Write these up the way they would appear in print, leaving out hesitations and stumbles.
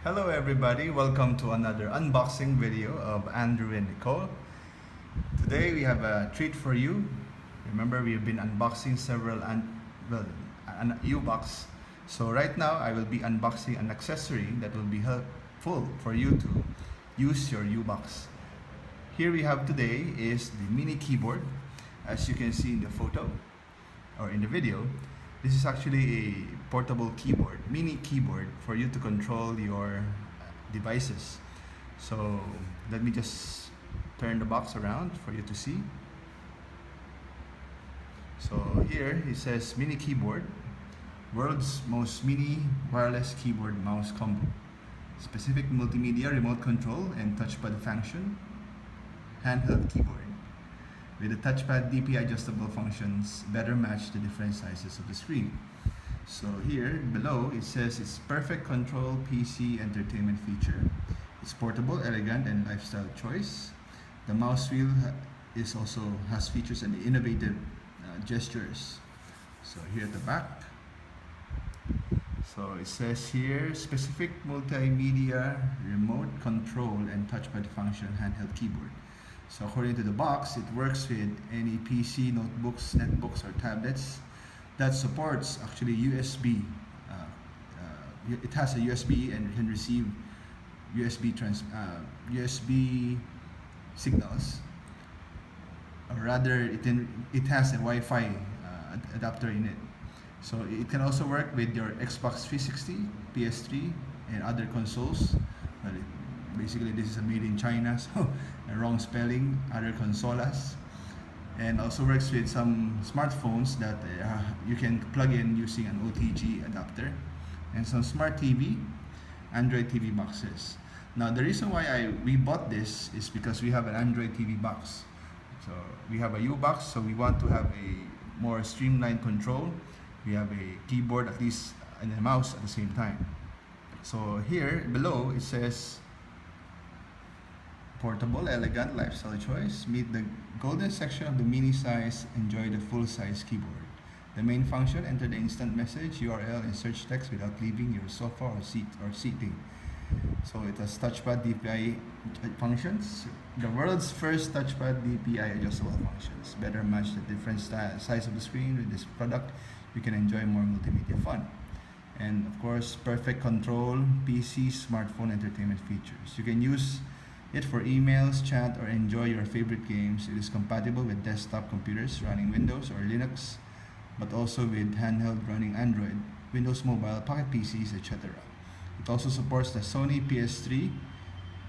Hello everybody, welcome to another unboxing video of Andrew and Nicole. Today we have a treat for you. Remember, we've been unboxing several an U-box. So right now I will be unboxing an accessory that will be helpful for you to use your U-box. Here we have today is the mini keyboard. As you can see in the photo or in the video, this is actually a portable keyboard, mini keyboard for you to control your devices. So let me just turn the box around for you to see. So here it says mini keyboard, world's most mini wireless keyboard mouse combo. Specific multimedia remote control and touchpad function, handheld keyboard. With the touchpad DPI adjustable functions, better match the different sizes of the screen. So here below it says it's perfect control PC entertainment feature. It's portable, elegant, and lifestyle choice. The mouse wheel has features and innovative gestures. So here at the back, so it says here specific multimedia remote control and touchpad function handheld keyboard. So according to the box, it works with any PC, notebooks, netbooks, or tablets that supports actually USB. It has a USB and can receive USB signals. Or rather, it has a Wi-Fi adapter in it. So it can also work with your Xbox 360, PS3, and other consoles. Well, basically this is a made in China, so a wrong spelling, other consolas. And also works with some smartphones that you can plug in using an OTG adapter, and some smart TV, Android TV boxes. Now the reason why we bought this is because we have an Android TV box. So we have a U-box, so we want to have a more streamlined control. We have a keyboard at least and a mouse at the same time. So here below it says portable, elegant, lifestyle choice. Meet the golden section of the mini size. Enjoy the full size keyboard. The main function: enter the instant message URL and search text without leaving your sofa or seating. So it has touchpad DPI functions. The world's first touchpad DPI adjustable functions. Better match the different size of the screen. With this product, you can enjoy more multimedia fun. And of course, perfect control, PC, smartphone entertainment features. You can use it for emails, chat, or enjoy your favorite games. It is compatible with desktop computers running Windows or Linux, but also with handheld running Android, Windows Mobile, Pocket PCs, etc. It also supports the Sony PS3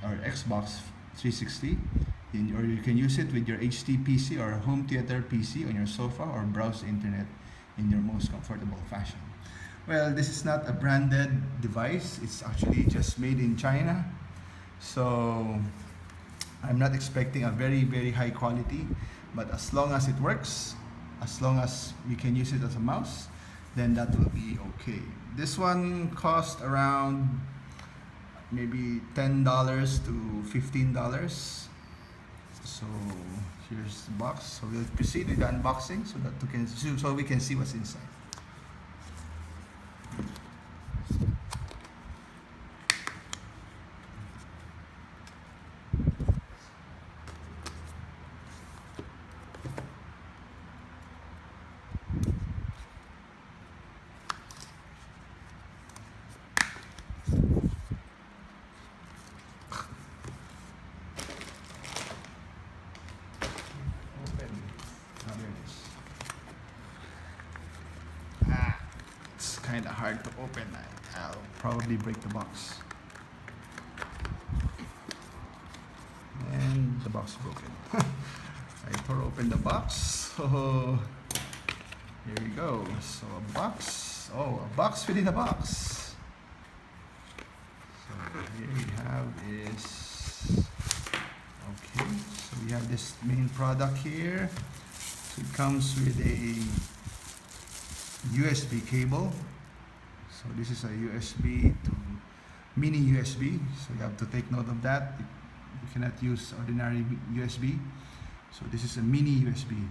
or Xbox 360, or you can use it with your HD PC or home theater PC on your sofa, or browse the internet in your most comfortable fashion. Well, this is not a branded device. It's actually just made in China. So I'm not expecting a very, very high quality, but as long as it works, as long as we can use it as a mouse, then that will be okay. This one cost around maybe $10 to $15. So here's the box. So we'll proceed with the unboxing so we can see what's inside. It's kind of hard to open. I'll probably break the box. And the box is broken. I tore open the box. So here we go. So a box within a box. So here we have is, okay, so we have this main product here. So it comes with a USB cable. So this is a USB to mini USB. So you have to take note of that. You cannot use ordinary USB. So this is a mini USB.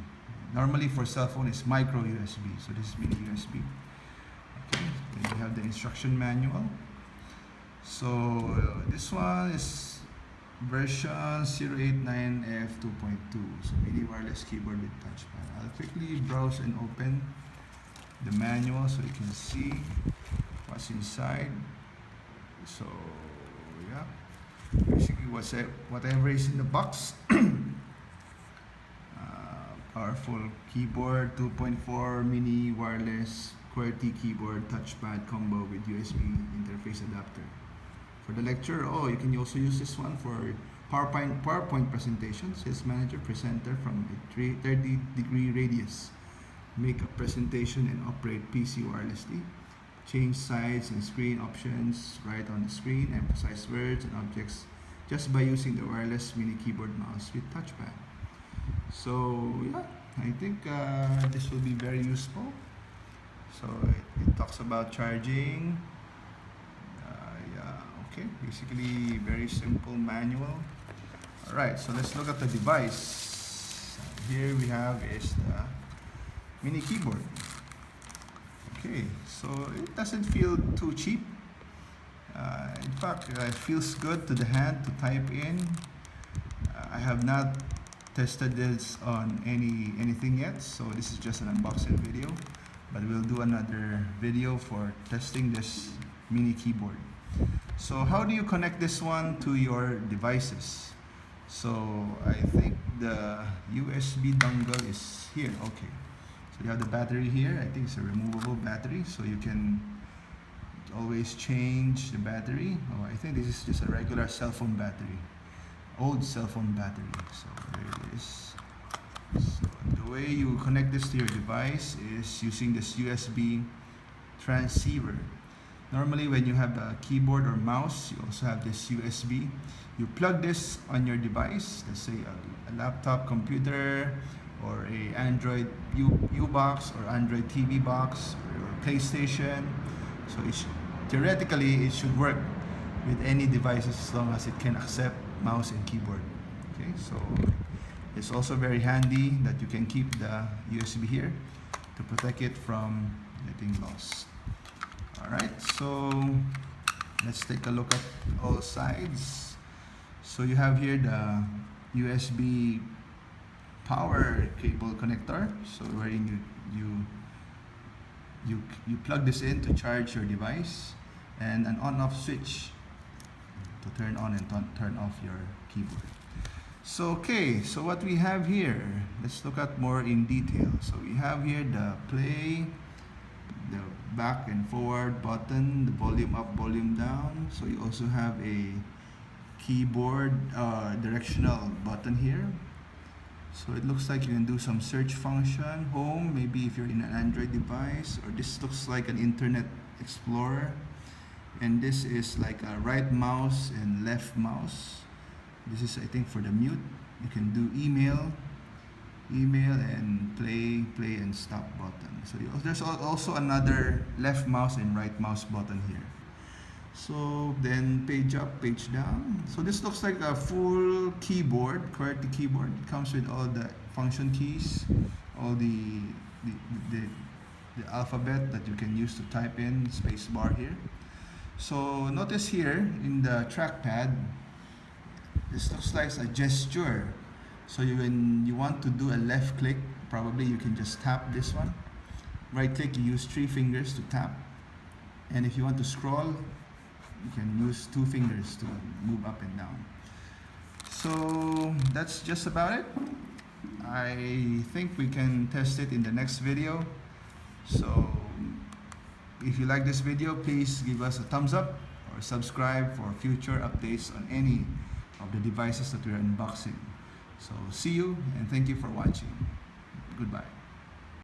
Normally for cell phone it's micro USB. So this is mini USB. Okay, then we have the instruction manual. So this one is version 089F2.2. So mini wireless keyboard with touchpad. I'll quickly browse and open the manual so you can see what's inside. So yeah, basically whatever is in the box. Powerful keyboard, 2.4 mini wireless QWERTY keyboard touchpad combo with USB interface adapter. For the lecture, you can also use this one for PowerPoint presentations. Sales manager, presenter from a 30-degree radius. Make a presentation and operate PC wirelessly. Change size and screen options right on the screen. Emphasize words and objects just by using the wireless mini keyboard mouse with touchpad. So yeah, I think this will be very useful. So it talks about charging. Okay, basically very simple manual. Alright, so let's look at the device. Here we have is the mini keyboard. Okay, so it doesn't feel too cheap. In fact, it feels good to the hand to type in. I have not tested this on anything yet, so this is just an unboxing video, but we'll do another video for testing this mini keyboard. So how do you connect this one to your devices? So I think the USB dongle is here. Okay, so you have the battery here. I think it's a removable battery, so you can always change the battery. I think this is just a regular cell phone battery, old cell phone battery. So there it is. So the way you connect this to your device is using this USB transceiver. Normally when you have a keyboard or mouse, you also have this USB. You plug this on your device, let's say a laptop computer or a Android U box or Android TV box or PlayStation. So theoretically it should work with any devices as long as it can accept mouse and keyboard. Okay, so it's also very handy that you can keep the USB here to protect it from getting lost. Alright, so let's take a look at all sides. So you have here the USB power cable connector. So wherein you plug this in to charge your device, and an on-off switch to turn on and turn off your keyboard. So okay, so what we have here, let's look at more in detail. So we have here the play, the back and forward button, the volume up, volume down. So you also have a keyboard directional button here. So it looks like you can do some search function, home, maybe if you're in an Android device, or this looks like an Internet Explorer. And this is like a right mouse and left mouse. This is, I think, for the mute. You can do email and play and stop button. So there's also another left mouse and right mouse button here. So then page up, page down. So this looks like a full keyboard, QWERTY keyboard. It comes with all the function keys, all the alphabet that you can use to type in, space bar here. So notice here in the trackpad, this looks like a gesture. So when you want to do a left click, probably you can just tap this one. Right click, you use 3 fingers to tap. And if you want to scroll, you can use 2 fingers to move up and down. So that's just about it. I think we can test it in the next video. So if you like this video, please give us a thumbs up or subscribe for future updates on any of the devices that we're unboxing. So see you and thank you for watching. Goodbye.